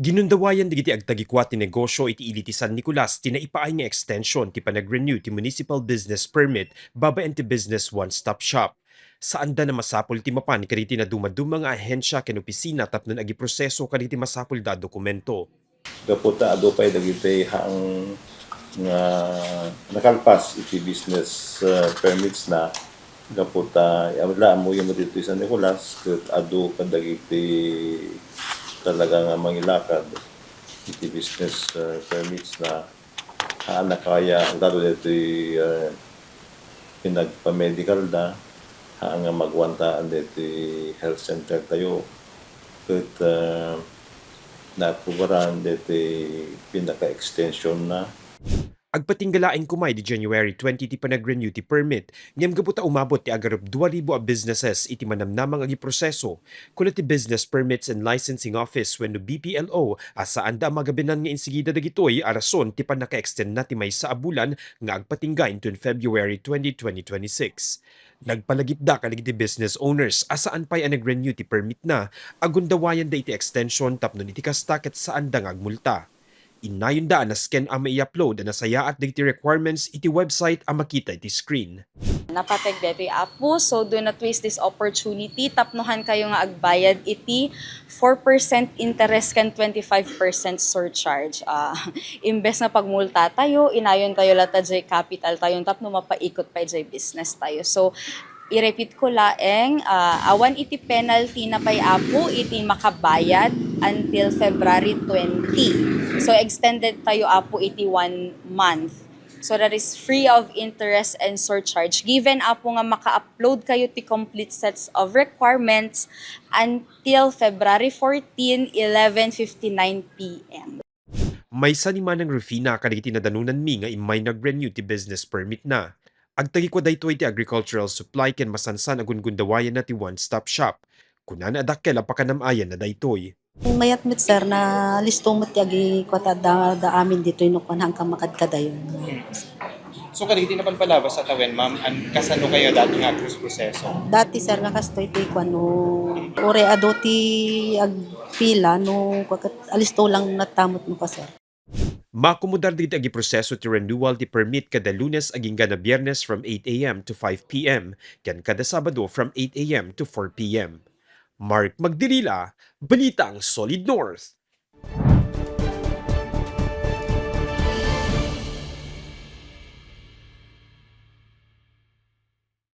Ginundawayan digiti agtagikwat ti negosyo iti ili ti San Nicolas ti naipaay nga extension ti panag-renew ti municipal business permit babaen ti business one-stop shop. Saan da na masapul ti mapan kaditi na dumaduma nga ahensya ken opisina tapnon agi proseso kaditi masapul da dokumento. Gaputa adupay dagiti haang nga nakalpas iti business permits na gaputa wala mo yung dito sa Nicolas ket adu kadagiti talaga nga mangilakad iti business permits na nakaya lalo dito pinagpa-medical na nga magwantaan dito health center tayo ket napubaran dito pinaka-extension na. Agpatinggalain kumay di January 20 ti panag-renew ti permit, ngem gabuta umabot ti agarup 2,000 a businesses iti manamnamang agi proseso, kuna ti Business Permits and Licensing Office wenno BPLO asaan da magabinan nga insigida dagitoy arason ti panaka-extend na ti maysa a bulan nga agpatingga inton February 20, 2026. Nagpalagip da kaligiti business owners asaan pay ang nag-renew ti permit na, agundawayan da iti extension tapnon iti kasta ket saan da ngagmulta. Inayon da na scan ang mai-upload na saya at digiti requirements iti website ang makita iti screen. Napateg detoy apo, so do not waste this opportunity. Tapnohan kayo nga agbayad iti 4% interest kan 25% surcharge. Imbes na pagmulta tayo, inayon tayo lata jay capital tayo, tapno mapaikot pa jay business tayo. So i-repeat ko laeng, awan iti penalty na pay apo iti makabayad until February 20. So extended tayo apo iti 1 month. So that is free of interest and surcharge. Given apo nga maka-upload kayo ti complete sets of requirements until February 14, 11:59 p.m. May saniman ng Rufina kadagiti nadanunan mi nga imay nag-renew ti business permit na. Agtagi ko daytoy ti agricultural supply ken masansan agungundawayan na ti one-stop shop. Kunan adakkel a pakanamayan na daytoy. Mayat mit sir na listong met agi kwata da amin dito inukan hanggang makadkadayon. So kadagiti naman palabas sa tawen ma'am, kasano kayo dati nga cruise proseso? Dati sir nga kastoy ti kwano ore ado ti agpila no alisto lang natamot no ka sir. Makumudar dito agi proseso ti renewal ti permit kada Lunes aging gana Biyernes from 8 a.m. to 5 p.m. ken kada Sabado from 8 a.m. to 4 p.m. Mark Magdirila, Balitang Solid North.